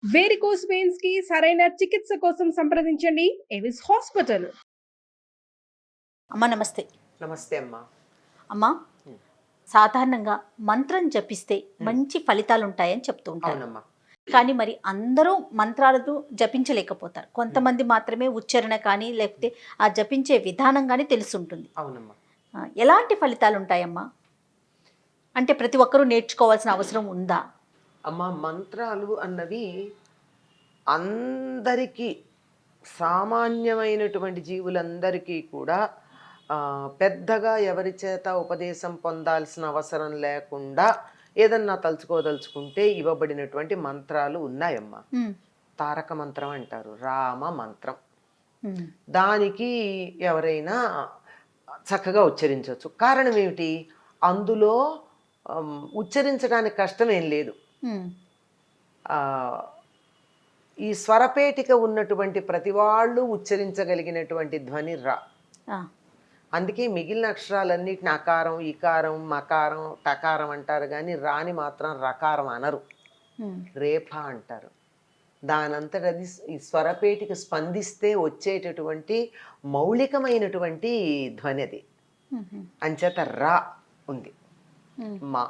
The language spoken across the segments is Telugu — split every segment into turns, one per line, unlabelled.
వేరికోస్ వెయిన్స్ కి సరైన చికిత్స కోసం సంప్రదించండి ఎవిస్ హాస్పిటల్.
అమ్మ నమస్తే.
నమస్తే అమ్మా.
అమ్మ సాధారణంగా మంత్రం జపిస్తే మంచి ఫలితాలు ఉంటాయని చెప్తూ ఉంటారు.
అవునమ్మా.
కానీ మరి అందరూ మంత్రాలతో జపించలేకపోతారు. కొంతమంది మాత్రమే ఉచ్చారణ కానీ లేకపోతే ఆ జపించే విధానం కానీ తెలుసుంటుంది.
అవునమ్మా.
ఎలాంటి ఫలితాలు ఉంటాయమ్మా? అంటే ప్రతి ఒక్కరూ నేర్చుకోవాల్సిన అవసరం ఉందా?
అమ్మా, మంత్రాలు అన్నవి అందరికీ, సామాన్యమైనటువంటి జీవులందరికీ కూడా పెద్దగా ఎవరి చేత ఉపదేశం పొందాల్సిన అవసరం లేకుండా ఏదన్నా తలుచుకోదలుచుకుంటే ఇవ్వబడినటువంటి మంత్రాలు ఉన్నాయమ్మా. తారక మంత్రం అంటారు, రామ మంత్రం. దానికి ఎవరైనా చక్కగా ఉచ్చరించవచ్చు. కారణం ఏమిటి? అందులో ఉచ్చరించడానికి కష్టమేం లేదు. ఈ స్వరపేటిక ఉన్నటువంటి ప్రతి వాళ్ళు ఉచ్చరించగలిగినటువంటి ధ్వని రా. అందుకే మిగిలిన అక్షరాలన్నిటిని అకారం, ఇకారం, మకారం, టకారం అంటారు, కానీ రాని మాత్రం రకారం అనరు, రేఫ అంటారు. దానంతటది ఈ స్వరపేటిక స్పందిస్తే వచ్చేటటువంటి మౌలికమైనటువంటి ధ్వని అది. అంచేత రా ఉంది. మా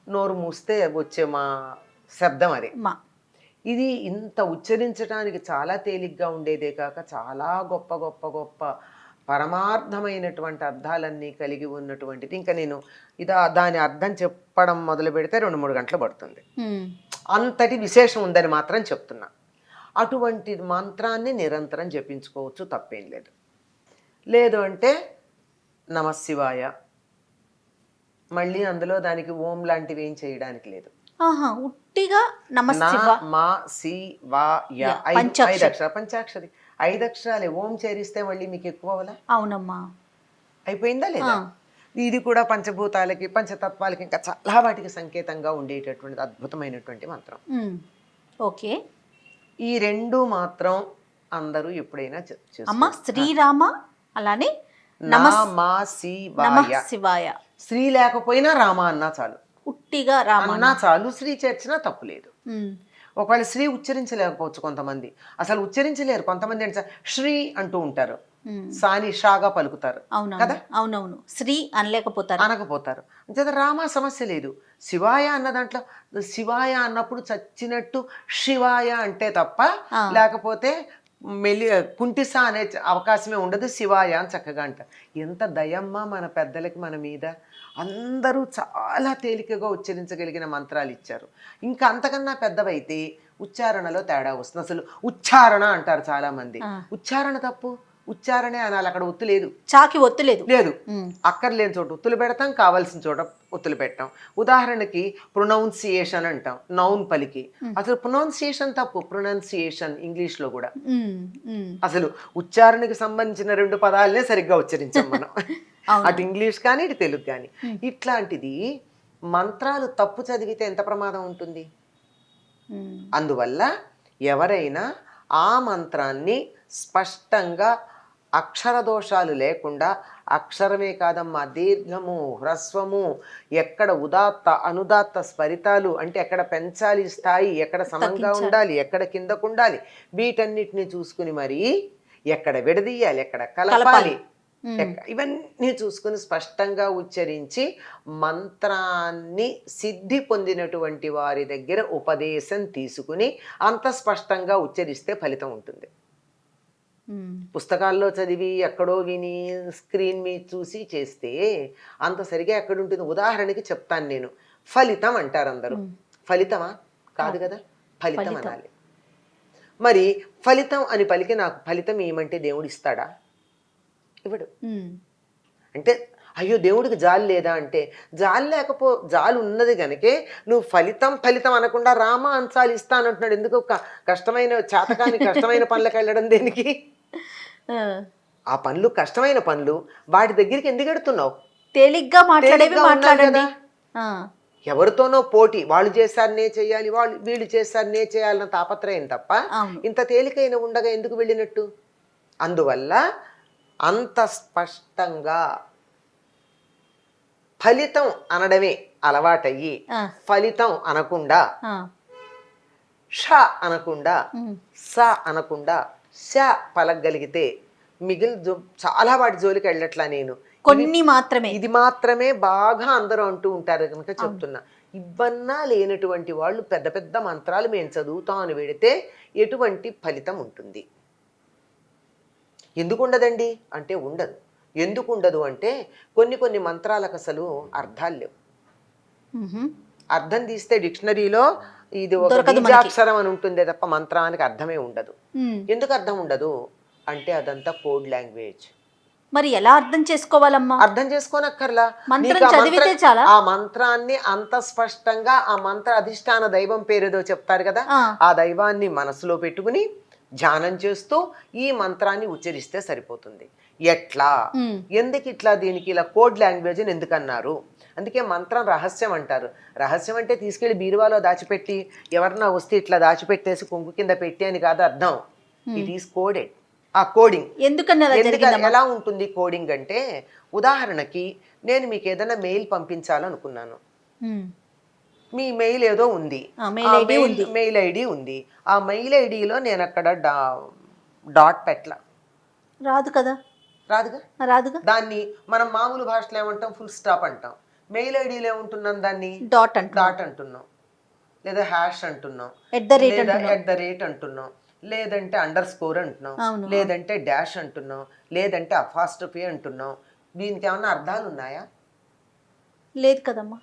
నోరు మూస్తే వచ్చే మా శబ్దం అదే. ఇది ఇంత ఉచ్చరించడానికి చాలా తేలిగ్గా ఉండేదే కాక చాలా గొప్ప గొప్ప గొప్ప పరమార్థమైనటువంటి అర్థాలన్నీ కలిగి ఉన్నటువంటిది. ఇంకా నేను దాని అర్థం చెప్పడం మొదలు పెడితే 2-3 గంటలు పడుతుంది. అంతటి విశేషం ఉందని మాత్రం చెప్తున్నా. అటువంటి మంత్రాన్ని నిరంతరం జపించుకోవచ్చు, తప్పేం లేదు. లేదు అంటే నమశివాయ, మళ్ళీ అందులో దానికి ఓం లాంటివి ఏం చేయడానికి లేదు.
ఉట్టిగా
పంచాక్షరి 5 అక్షరాలే. ఓం చేరిస్తే మళ్ళీ మీకు ఎక్కువ అవలా?
అవునమ్మా.
అయిపోయిందా లేదా? ఇది కూడా పంచభూతాలకి, పంచతత్వాలకి, ఇంకా చాలా వాటికి సంకేతంగా ఉండేటటువంటిది అద్భుతమైనటువంటి మంత్రం.
ఓకే.
ఈ రెండు మాత్రం అందరూ ఎప్పుడైనా
అమ్మా. శ్రీరామ అలానే శివాయ.
శ్రీ లేకపోయినా రామ అన్నా చాలు,
ఉట్టిగా రామ
అన్నా చాలు. శ్రీ చేర్చినా తప్పు లేదు. ఒకవేళ శ్రీ ఉచ్చరించలేకపోవచ్చు కొంతమంది, అసలు ఉచ్చరించలేరు కొంతమంది. అంటే శ్రీ అంటూ ఉంటారు, సాని షాగా పలుకుతారు కదా.
అవునవును. శ్రీ అనకపోతారు.
అంతే. రామ సమస్య లేదు. శివాయ అన్న దాంట్లో శివాయ అన్నప్పుడు చచ్చినట్టు శివాయ అంటే తప్ప, లేకపోతే కుంటిసా అనే అవకాశమే ఉండదు. శివాయ అని చక్కగా అంటారు. ఎంత దయమ్మ మన పెద్దలకి మన మీద. అందరూ చాలా తేలికగా ఉచ్చరించగలిగిన మంత్రాలు ఇచ్చారు. ఇంకా అంతకన్నా పెద్దవైతే ఉచ్చారణలో తేడా వస్తుంది. అసలు ఉచ్చారణ అంటారు చాలా మంది. ఉచ్చారణ తప్పు, ఉచ్చారణే అనాలి. అక్కడ ఒత్తు లేదు,
చాకి ఒత్తు లేదు.
అక్కర్లేని చోట ఒత్తులు పెడతాం, కావాల్సిన చోట ఒత్తులు పెట్టాం. ఉదాహరణకి ప్రొనౌన్సియేషన్ అంటాం, నౌన్ పలికి. అసలు ప్రొనౌన్సియేషన్ తప్పు, ప్రొనౌన్సియేషన్ ఇంగ్లీష్లో కూడా. అసలు ఉచ్చారణకి సంబంధించిన 2 పదాలనే సరిగ్గా ఉచ్చరించాం మనం, అటు ఇంగ్లీష్ కానీ ఇటు తెలుగు కానీ. ఇట్లాంటిది మంత్రాలు తప్పు చదివితే ఎంత ప్రమాదం ఉంటుంది. అందువల్ల ఎవరైనా ఆ మంత్రాన్ని స్పష్టంగా అక్షర దోషాలు లేకుండా, అక్షరమే కాదమ్మా, దీర్ఘము, హ్రస్వము, ఎక్కడ ఉదాత్త అనుదాత్త స్వరితాలు అంటే ఎక్కడ పెంచాలి స్థాయి, ఎక్కడ సమంగా ఉండాలి, ఎక్కడ కిందకు ఉండాలి, వీటన్నిటిని చూసుకుని మరి ఎక్కడ విడదీయాలి, ఎక్కడ కలపాలి, ఇవన్నీ చూసుకుని స్పష్టంగా ఉచ్చరించి మంత్రాన్ని సిద్ధి పొందినటువంటి వారి దగ్గర ఉపదేశం తీసుకుని అంత స్పష్టంగా ఉచ్చరిస్తే ఫలితం ఉంటుంది. పుస్తకాల్లో చదివి ఎక్కడో విని స్క్రీన్ మీద చూసి చేస్తే అంత సరిగా ఎక్కడుంటుంది. ఉదాహరణకి చెప్తాను నేను. ఫలితం అంటారు అందరూ. ఫలితమా? కాదు కదా, ఫలితం అనాలి. మరి ఫలితం అని పలికి నాకు ఫలితం ఏమంటే దేవుడు ఇస్తాడా? ఇవ్వడు. అంటే అయ్యో దేవుడికి జాలి లేదా అంటే, జాలి ఉన్నది కనుకే నువ్వు ఫలితం అనకుండా రామ అంశాలు ఇస్తానంటున్నాడు. ఎందుకు కష్టమైన కష్టమైన పనులకు వెళ్ళడం దేనికి? ఆ పనులు కష్టమైన పనులు, వాటి దగ్గరికి ఎందుకు ఎడుతున్నావు?
తేలిగ్గా మాట్లాడండి.
ఎవరితోనో పోటీ, వాళ్ళు చేశారు నే చేయాలి, వీళ్ళు చేశారు నే చేయాలన్న తాపత్రయం తప్ప ఇంత తేలికైన ఉండగా ఎందుకు వెళ్ళినట్టు? అందువల్ల అంత స్పష్టంగా ఫలితం అనడమే అలవాటయ్యి ఫలితం అనకుండా ష అనకుండా
ఉమ్.
స అనకుండా ష పలకగలిగితే మిగిలిన చాలా వాటి జోలికి వెళ్ళట్లా నేను.
కొన్ని మాత్రమే.
ఇది మాత్రమే బాగా అందరూ అంటూ ఉంటారు కనుక చెప్తున్నా. ఇవన్నా లేనటువంటి వాళ్ళు పెద్ద పెద్ద మంత్రాలు మేము చదువుతాం అని పెడితే ఎటువంటి ఫలితం ఉంటుంది? ఎందుకు ఉండదండి అంటే ఉండదు. ఎందుకు ఉండదు అంటే కొన్ని మంత్రాలకు అసలు అర్థాలు లేవు.
ఉహుం.
అర్థం తీస్తే డిక్షనరీలో ఇది ఒక
దొరకదు మనకి.
బీజాక్షరం అని ఉంటుందే తప్ప మంత్రానికి అర్థమే ఉండదు.
ఉమ్.
ఎందుకు అర్థం ఉండదు అంటే అదంతా కోడ్ లాంగ్వేజ్.
మరి ఎలా అర్థం చేసుకోవాలమ్మా?
అర్థం చేసుకోనక్కర్లా.
మంత్రం
నీకు ఆ
చదివితే చాలా?
ఆ మంత్రాన్ని అంత స్పష్టంగా ఆ మంత్ర అధిష్టాన దైవం పేరేదో చెప్తారు కదా,
ఆ.
ఆ దైవాన్ని మనసులో పెట్టుకుని ధ్యానం చేస్తూ ఈ మంత్రాన్ని ఉచ్చరిస్తే సరిపోతుంది. ఎట్లా,
ఉమ్.
ఎందుకు ఇట్లా, దీనికి ఇలా కోడ్ లాంగ్వేజ్ అని ఎందుకు అన్నారు? అందుకే మంత్రం రహస్యం అంటారు. రహస్యం అంటే తీసుకెళ్లి బీరువాలో దాచిపెట్టి ఎవరన్నా వస్తే ఇట్లా దాచిపెట్టేసి కొంగు కింద పెట్టి అని కాదు అర్థం. It is coded. ఆ కోడింగ్
ఎందుకని అలా జరిగిందమ్మా?
ఎలా ఉంటుంది కోడింగ్ అంటే, ఉదాహరణకి నేను మీకు ఏదైనా మెయిల్ పంపించాలనుకున్నాను.
ఉమ్.
మీ మెయిల్ ఏదో ఉంది,
ఆ, మెయిల్ ఐడి ఉంది.
మెయిల్ ఐడి ఉంది. ఆ మెయిల్ ఐడిలో నేను అక్కడ డాట్ పెట్టలా,
రాదు కదా.
రాదుగా.
రాదుగా.
దాన్ని మనం మామూలు భాషలో ఏమంటాం, ఫుల్ స్టాప్ అంటాం. మెయిల్ ఐడిలో ఏమంటున్నాం, దాన్ని
డాట్ అంట.
డాట్ అంటున్నాం, లేదా హ్యాష్ అంటున్నాం,
@,
లేదా
అంటున్నాం.
అంటున్నాం, లేదంటే అండర్ స్కోర్ అంటున్నాం,
అవును.
లేదంటే డాష్ అంటున్నాం, లేదంటే అపాస్ట్రఫీ అంటున్నాం. దీనికి ఏమన్నా అర్థాలు ఉన్నాయా?
లేదు కదమ్మా.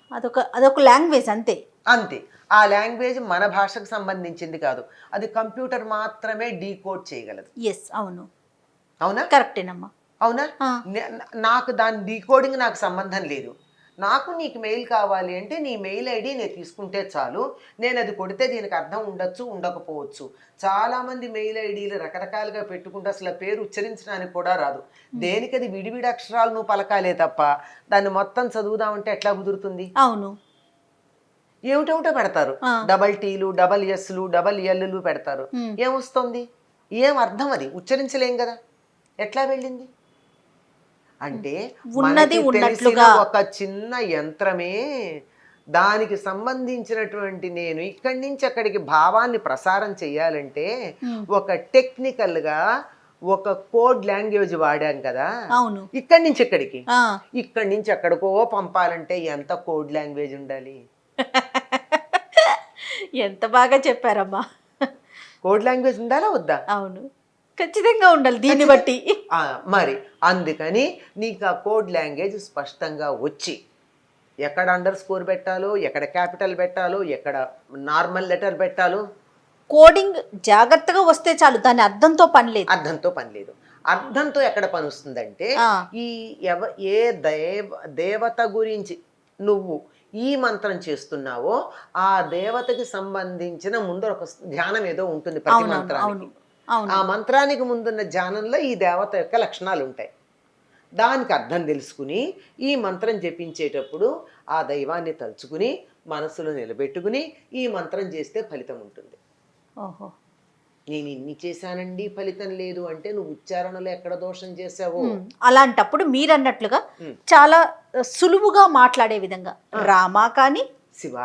అదొక లాంగ్వేజ్ అంతే.
అంతే. ఆ లాంగ్వేజ్ మన భాషకు సంబంధించింది కాదు. అది కంప్యూటర్ మాత్రమే డీకోడ్ చేయగలదు.
ఎస్, అవును,
అవునా?
కరెక్టేనమ్మా.
అవునా?
ఆ.
నాకు దాని డీకోడింగ్ నాకు సంబంధం లేదు. నాకు నీకు మెయిల్ కావాలి అంటే నీ మెయిల్ ఐడి నేను తీసుకుంటే చాలు. నేను అది కొడితే దీనికి అర్థం ఉండొచ్చు, ఉండకపోవచ్చు. చాలామంది మెయిల్ ఐడీలు రకరకాలుగా పెట్టుకుంటే అసలు పేరు ఉచ్చరించడానికి కూడా రాదు. దేనికి అది విడివిడి అక్షరాలు నువ్వు పలకాలే తప్ప దాన్ని మొత్తం చదువుదామంటే ఎట్లా కుదురుతుంది?
అవును.
ఏమిటేమిటో పెడతారు, డబల్ టీలు, డబల్ ఎస్లు, డబల్ ఎల్లు పెడతారు. ఏమొస్తుంది? ఏం అర్థం? అది ఉచ్చరించలేం కదా, ఎట్లా వెళ్ళింది? అంటే
ఉన్నది
మనకి
ఉన్నట్లుగా
తెలిసిన ఒక చిన్న యంత్రమే దానికి సంబంధించినటువంటి, నేను ఇక్కడి నుంచి అక్కడికి భావాన్ని ప్రసారం చేయాలంటే ఒక టెక్నికల్గా ఒక కోడ్ లాంగ్వేజ్ వాడాం కదా.
అవును.
ఇక్కడి నుంచి ఎక్కడికి,
ఆ.
ఇక్కడి నుంచి ఎక్కడికో పంపాలంటే ఎంత కోడ్ లాంగ్వేజ్ ఉండాలి?
ఎంత బాగా చెప్పారమ్మా.
కోడ్ లాంగ్వేజ్ ఉండాలా వద్దా?
అవును, ఖచ్చితంగా ఉండాలి దీన్ని బట్టి.
మరి అందుకని నీకు ఆ కోడ్ లాంగ్వేజ్ స్పష్టంగా వచ్చి ఎక్కడ అండర్ స్కోర్ పెట్టాలో, ఎక్కడ క్యాపిటల్ పెట్టాలో, ఎక్కడ నార్మల్ లెటర్ పెట్టాలో
కోడింగ్ జాగ్రత్తగా వస్తే చాలు, దాని అర్థంతో పని లేదు.
అర్థంతో పని లేదు. అర్థంతో ఎక్కడ పని వస్తుందంటే,
ఆ.
ఈ ఏ దేవత గురించి నువ్వు ఈ మంత్రం చేస్తున్నావో ఆ దేవతకి సంబంధించిన ముందు ఒక ధ్యానం ఏదో ఉంటుంది ప్రతి
అవును,
మంత్రానికి.
అవును.
ఆ మంత్రానికి ముందున్న ధ్యానంలో ఈ దేవత యొక్క లక్షణాలు ఉంటాయి. దానికి అర్థం తెలుసుకుని ఈ మంత్రం జపించేటప్పుడు ఆ దైవాన్ని తలుచుకుని మనసులో నిలబెట్టుకుని ఈ మంత్రం చేస్తే ఫలితం ఉంటుంది.
ఓహో.
నేను ఇన్ని చేశానండి ఫలితం లేదు అంటే నువ్వు ఉచ్చారణలో ఎక్కడ దోషం చేసావో.
అలాంటప్పుడు మీరన్నట్లుగా చాలా సులువుగా మాట్లాడే విధంగా రామా కానీ,
శివ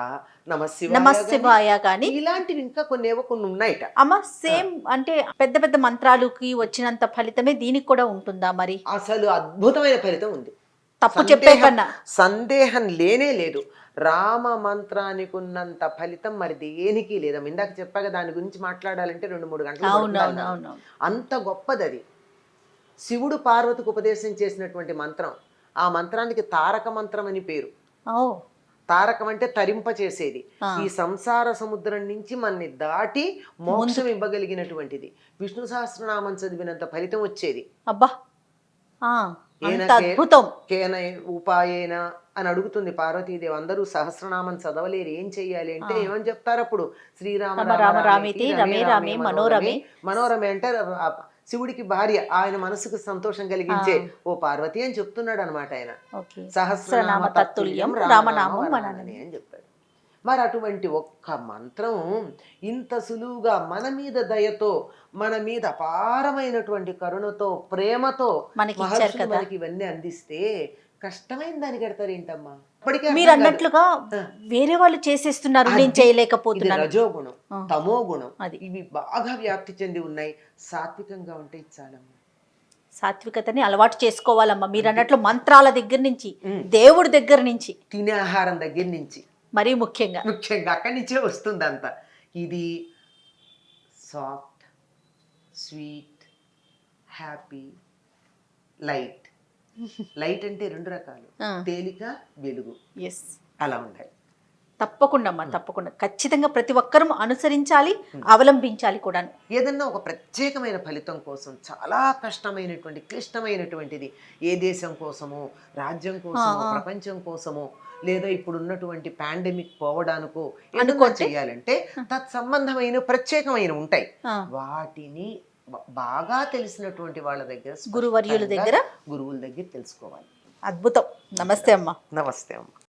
నమశివాయ కానీ,
ఇలాంటివి ఇంకా కొన్ని ఉన్నాయట.
అమ్మ సేమ్ అంటే పెద్ద పెద్ద మంత్రాలకి వచ్చినంత ఫలితమే దీనికి కూడా ఉంటుందా మరి?
అసలు అద్భుతమైన ఫలితం ఉంది,
తప్పు చెప్పే కన్నా
సందేహం లేనే లేదు. రామ మంత్రానికి ఉన్నంత ఫలితం మరి దేనికి లేదా. ఇందాక చెప్పాక దాని గురించి మాట్లాడాలంటే 2-3 గంటలు పడుతుంది. అంత గొప్పది అది. శివుడు పార్వతికి ఉపదేశం చేసినటువంటి మంత్రం. ఆ మంత్రానికి తారక మంత్రం అని పేరు. తారకం అంటే తరింప చేసేది. ఈ సంసార సముద్రం నుంచి మనని దాటి మోక్షం ఇవ్వగలిగినటువంటిది. విష్ణు సహస్రనామం చదివినంత ఫలితం వచ్చేది.
అబ్బా, అద్భుతం.
కేన ఉపాయేన అని అడుగుతుంది పార్వతీదేవి. అందరూ సహస్రనామం చదవలేరు, ఏం చెయ్యాలి అంటే ఏమని చెప్తారు అప్పుడు? శ్రీరామ రామ రామేతి రమే రామే మనోరమే. మనోరమే అంటే శివుడికి భార్య, ఆయన మనసుకు సంతోషం కలిగించే ఓ పార్వతి అని చెప్తున్నాడు అనమాట ఆయన. సహస్రనామ తత్తుల్యం రామనామం అని చెప్పాడు. మరి అటువంటి ఒక్క మంత్రం ఇంత సులువుగా మన మీద దయతో, మన మీద అపారమైనటువంటి కరుణతో, ప్రేమతో మనకి ఇవన్నీ అందిస్తే కష్టమైన దాన్ని కడతారు ఏంటమ్మా? ఇప్పటికే
మీరు
అర్థం కాదు.
అన్నట్లుగా
ఆ.
వేరే వాళ్ళు చేసేస్తున్నారు, నేను
అది- ఇది
చేయలేకపోతున్నాను.
రజోగుణం,
ఆ.
తమో గుణం,
అది.
ఇవి బాగా వ్యాప్తి చెంది ఉన్నాయి. సాత్వికంగా ఉంటే ఇది చాలమ్మా.
సాత్వికతని అలవాటు చేసుకోవాలమ్మా. మీరు అన్నట్లు మంత్రాల దగ్గర నుంచి,
ఉమ్.
దేవుడి దగ్గర నుంచి,
తినే ఆహారం దగ్గర నుంచి
మరీ ముఖ్యంగా
ముఖ్యంగా అక్కడి నుంచే వస్తుంది అంతా. ఇది soft, sweet, happy, light. Light అంటే 2 రకాలు,
ఆ.
తేలిక, వెలుగు,
ఎస్,
అలా ఉండాలి.
తప్పకుండా అమ్మా, తప్పకుండా ఖచ్చితంగా ప్రతి ఒక్కరూ అనుసరించాలి, అవలంబించాలి కూడా.
ఏదన్నా ఒక ప్రత్యేకమైన ఫలితం కోసం చాలా కష్టమైనటువంటి క్లిష్టమైనటువంటిది, ఏ దేశం కోసమో, రాజ్యం కోసమో, ప్రపంచం కోసమో, లేదా ఇప్పుడు ఉన్నటువంటి పాండమిక్ పోవడానికో ఏదన్నా చేయాలంటే తత్సంబంధమైన ప్రత్యేకమైన ఉంటాయి. వాటిని బాగా తెలిసినటువంటి వాళ్ళ దగ్గర,
గురువర్యుల దగ్గర,
గురువుల దగ్గర తెలుసుకోవాలి.
అద్భుతం. నమస్తే అమ్మా.
నమస్తే అమ్మ.